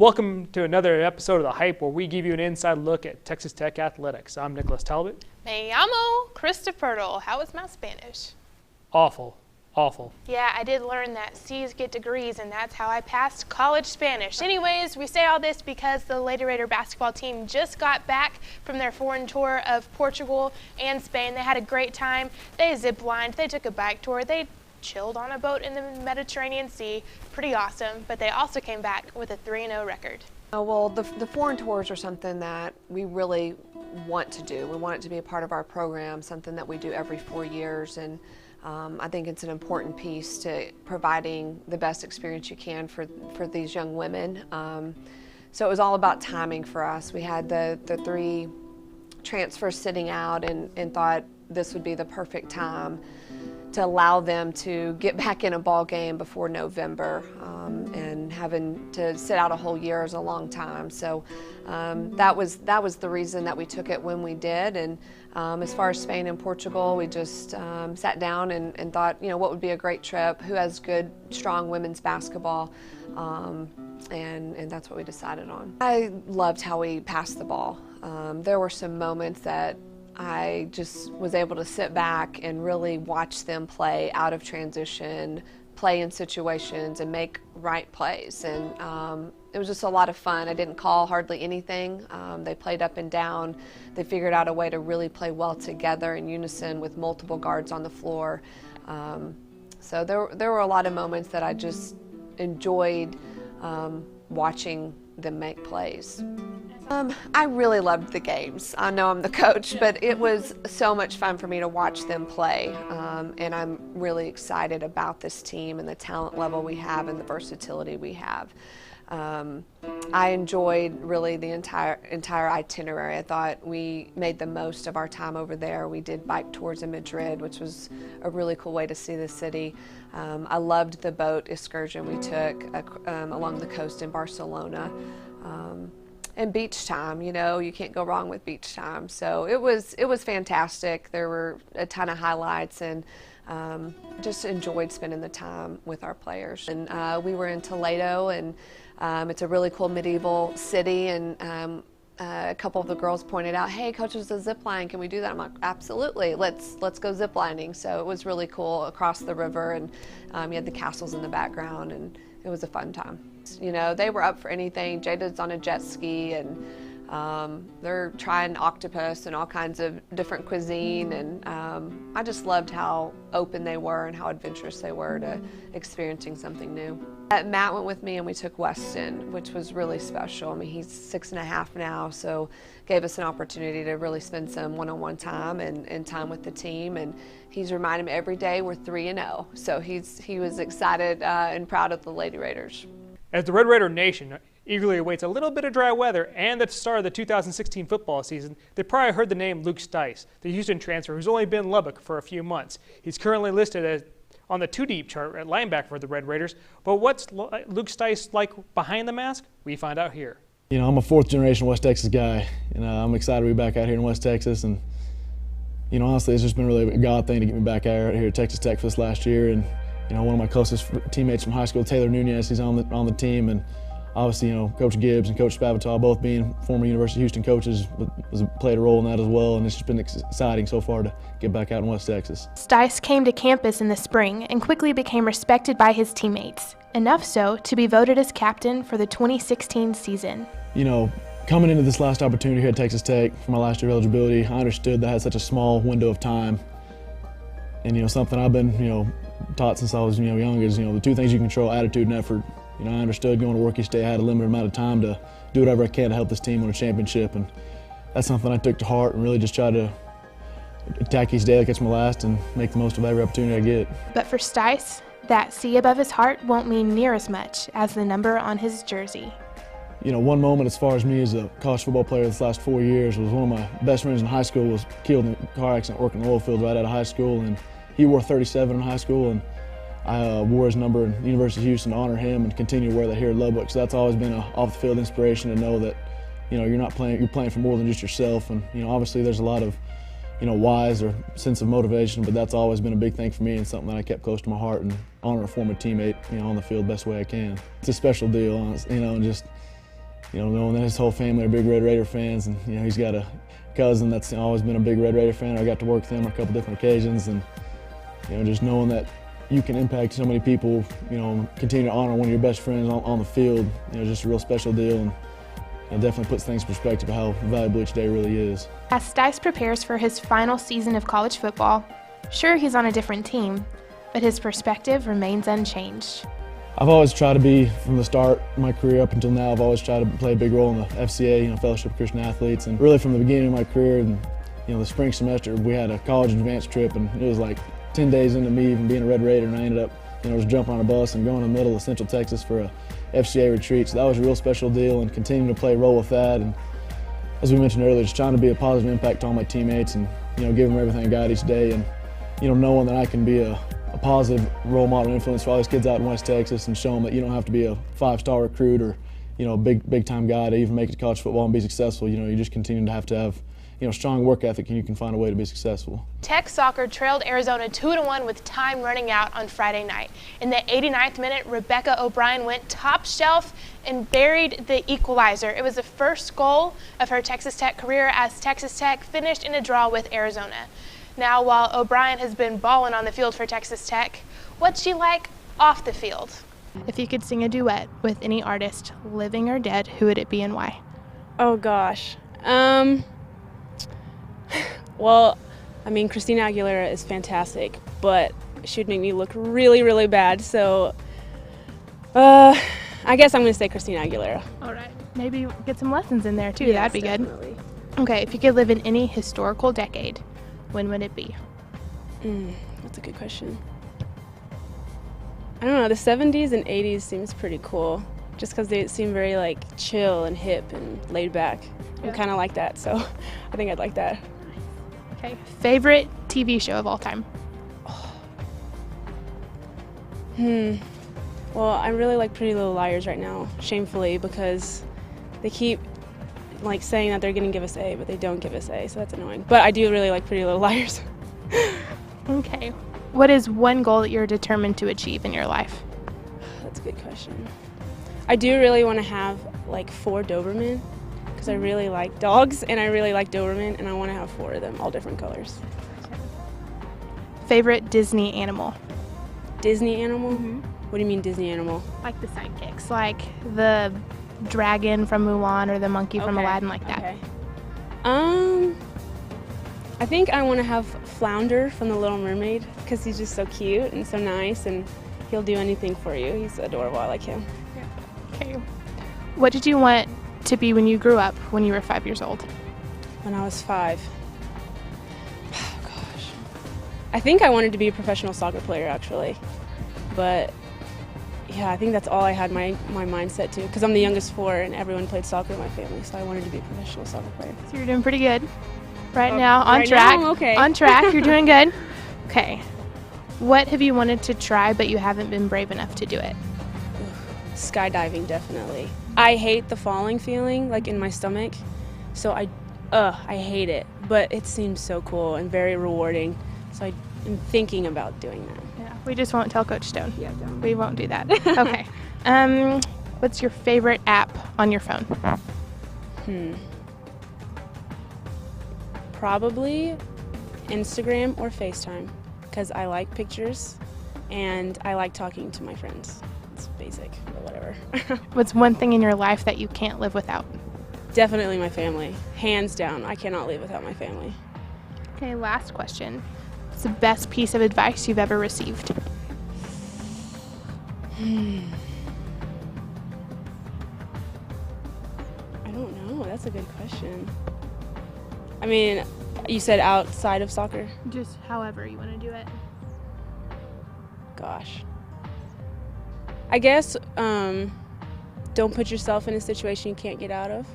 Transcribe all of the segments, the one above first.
Welcome to another episode of The Hype, where we give you an inside look at Texas Tech athletics. I'm Nicholas Talbot. Me llamo Christopher. How is my Spanish? Awful. Yeah, I did learn that C's get degrees, and that's how I passed college Spanish. Anyways, we say all this because the Lady Raider basketball team just got back from their foreign tour of Portugal and Spain. They had a great time. They zip-lined, they took a bike tour, they chilled on a boat in the Mediterranean Sea. Pretty awesome, but they also came back with a 3-0 record. Well, the foreign tours are something that we really want to do. We want it to be a part of our program, something that we do every 4 years, and I think it's an important piece to providing the best experience you can for these young women. So it was all about timing for us. We had the 3 transfers sitting out and thought this would be the perfect time to allow them to get back in a ball game before November, and having to sit out a whole year is a long time. So that was the reason that we took it when we did. And as far as Spain and Portugal, we just sat down and thought, you know, what would be a great trip? Who has good, strong women's basketball? And that's what we decided on. I loved how we passed the ball. There were some moments that I just was able to sit back and really watch them play out of transition, play in situations, and make right plays. And it was just a lot of fun. I didn't call hardly anything. They played up and down. They figured out a way to really play well together in unison with multiple guards on the floor. So there were a lot of moments that I just enjoyed watching them make plays. I really loved the games. I know I'm the coach, but it was so much fun for me to watch them play. And I'm really excited about this team and the talent level we have and the versatility we have. I enjoyed really the entire itinerary. I thought we made the most of our time over there. We did bike tours in Madrid, which was a really cool way to see the city. I loved the boat excursion we took along the coast in Barcelona. And beach time, you know, you can't go wrong with beach time. So it was fantastic. There were a ton of highlights, and just enjoyed spending the time with our players. And we were in Toledo, and it's a really cool medieval city, and a couple of the girls pointed out, hey, coach, there's a zip line, can we do that? I'm like, absolutely, let's go zip lining. So it was really cool across the river, and you had the castles in the background, and it was a fun time. You know, they were up for anything. Jada's on a jet ski, and they're trying octopus and all kinds of different cuisine, and I just loved how open they were and how adventurous they were to experiencing something new. Matt went with me, and we took Weston, which was really special. I mean, he's 6.5 now, so gave us an opportunity to really spend some one-on-one time and time with the team, and he's reminded me every day we're 3-0, so he was excited and proud of the Lady Raiders. As the Red Raider Nation eagerly awaits a little bit of dry weather and the start of the 2016 football season, they probably heard the name Luke Stice, the Houston transfer who's only been in Lubbock for a few months. He's currently listed as on the 2-deep chart at linebacker for the Red Raiders. But what's Luke Stice like behind the mask? We find out here. You know, I'm a 4th-generation West Texas guy, and I'm excited to be back out here in West Texas. And you know, honestly, it's just been really a God thing to get me back out here at Texas Tech for this last year. And you know, one of my closest teammates from high school, Taylor Nunez, he's on the team, and obviously, you know, Coach Gibbs and Coach Spavital, both being former University of Houston coaches, played a role in that as well, and it's just been exciting so far to get back out in West Texas. Stice came to campus in the spring and quickly became respected by his teammates, enough so to be voted as captain for the 2016 season. You know, coming into this last opportunity here at Texas Tech for my last year of eligibility, I understood that I had such a small window of time, and you know, something I've been, you know, taught since I was, you know, young is, you know, the 2 things you control, attitude and effort. You know, I understood going to work each day, I had a limited amount of time to do whatever I can to help this team win a championship, and that's something I took to heart and really just tried to attack each day like it's my last and make the most of every opportunity I get. But for Stice, that C above his heart won't mean near as much as the number on his jersey. You know, one moment as far as me as a college football player this last 4 years was one of my best friends in high school was killed in a car accident working in the oil field right out of high school, and he wore 37 in high school, and I wore his number in the University of Houston to honor him and continue to wear that here at Lubbock. So that's always been an off-the-field inspiration to know that, you know, you're playing for more than just yourself. And, you know, obviously there's a lot of, you know, whys or sense of motivation, but that's always been a big thing for me and something that I kept close to my heart, and honor a former teammate, you know, on the field the best way I can. It's a special deal, honestly, you know, and just you know, knowing that his whole family are big Red Raider fans, and you know, he's got a cousin that's always been a big Red Raider fan. I got to work with him on a couple different occasions, and you know, just knowing that you can impact so many people, you know, continue to honor one of your best friends on the field, you know, just a real special deal, and it definitely puts things in perspective of how valuable each day really is. As Stice prepares for his final season of college football, sure, he's on a different team, but his perspective remains unchanged. I've always tried to be, from the start of my career up until now, I've always tried to play a big role in the FCA, you know, Fellowship of Christian Athletes, and really from the beginning of my career, and you know, the spring semester, we had a college advanced trip, and it was like 10 days into me even being a Red Raider, and I ended up, you know, just jumping on a bus and going to the middle of Central Texas for a FCA retreat. So that was a real special deal, and continuing to play a role with that. And as we mentioned earlier, just trying to be a positive impact to all my teammates, and you know, give them everything I got each day, and you know, knowing that I can be a positive role model influence for all these kids out in West Texas, and show them that you don't have to be a 5-star recruit or, you know, big time guy to even make it to college football and be successful. You know, you just continue to have, you know, strong work ethic, and you can find a way to be successful. Tech soccer trailed Arizona 2-1 with time running out on Friday night. In the 89th minute, Rebecca O'Brien went top shelf and buried the equalizer. It was the first goal of her Texas Tech career, as Texas Tech finished in a draw with Arizona. Now, while O'Brien has been balling on the field for Texas Tech, what's she like off the field? If you could sing a duet with any artist, living or dead, who would it be and why? Oh gosh. Well, I mean, Christina Aguilera is fantastic, but she'd make me look really, really bad. So, I guess I'm going to say Christina Aguilera. All right. Maybe get some lessons in there too. Yes, That'd be definitely. good. Okay, if you could live in any historical decade, when would it be? That's a good question. I don't know, the 70s and 80s seems pretty cool, just because they seem very like chill and hip and laid back. I'm kind of like that, so I think I'd like that. Okay, favorite TV show of all time? Well, I really like Pretty Little Liars right now, shamefully, because they keep like saying that they're going to give us A, but they don't give us A, so that's annoying. But I do really like Pretty Little Liars. Okay. What is one goal that you're determined to achieve in your life? That's a good question. I do really want to have like 4 Doberman, because I really like dogs and I really like Doberman, and I want to have 4 of them, all different colors. Favorite Disney animal? Disney animal? What do you mean Disney animal? Like the sidekicks, like the dragon from Mulan or the monkey from Aladdin, like that. Okay. I think I want to have Flounder from The Little Mermaid, because he's just so cute and so nice, and he'll do anything for you. He's adorable. I like him. Okay. What did you want to be when you grew up, when you were 5 years old? When I was 5. Oh, gosh. I think I wanted to be a professional soccer player, actually. But yeah, I think that's all I had my mindset to, because I'm the youngest 4 and everyone played soccer in my family, so I wanted to be a professional soccer player. So you're doing pretty good right now, on right track. now, okay. On track, you're doing good. Okay. What have you wanted to try but you haven't been brave enough to do it? Skydiving, definitely. I hate the falling feeling, like in my stomach, so I hate it, but it seems so cool and very rewarding, so I'm thinking about doing that. Yeah, we just won't tell Coach Stone. Yeah, don't. We won't do that. Okay. What's your favorite app on your phone? Probably Instagram or FaceTime, because I like pictures and I like talking to my friends. It's basic, but whatever. What's one thing in your life that you can't live without? Definitely my family. Hands down, I cannot live without my family. Okay, last question. What's the best piece of advice you've ever received? I don't know. That's a good question. I mean, you said outside of soccer? Just however you want to do it. Gosh. I guess don't put yourself in a situation you can't get out of.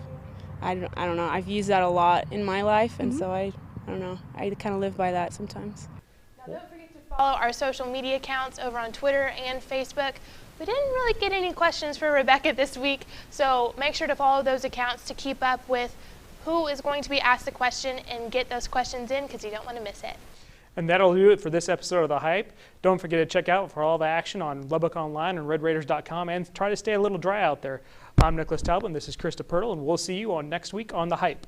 I don't know. I've used that a lot in my life, and so I don't know. I kind of live by that sometimes. Now don't forget to follow our social media accounts over on Twitter and Facebook. We didn't really get any questions for Rebecca this week, so make sure to follow those accounts to keep up with who is going to be asked the question and get those questions in, because you don't want to miss it. And that'll do it for this episode of The Hype. Don't forget to check out for all the action on Lubbock Online and RedRaiders.com, and try to stay a little dry out there. I'm Nicholas Talbot, and this is Krista Pirtle, and we'll see you on next week on The Hype.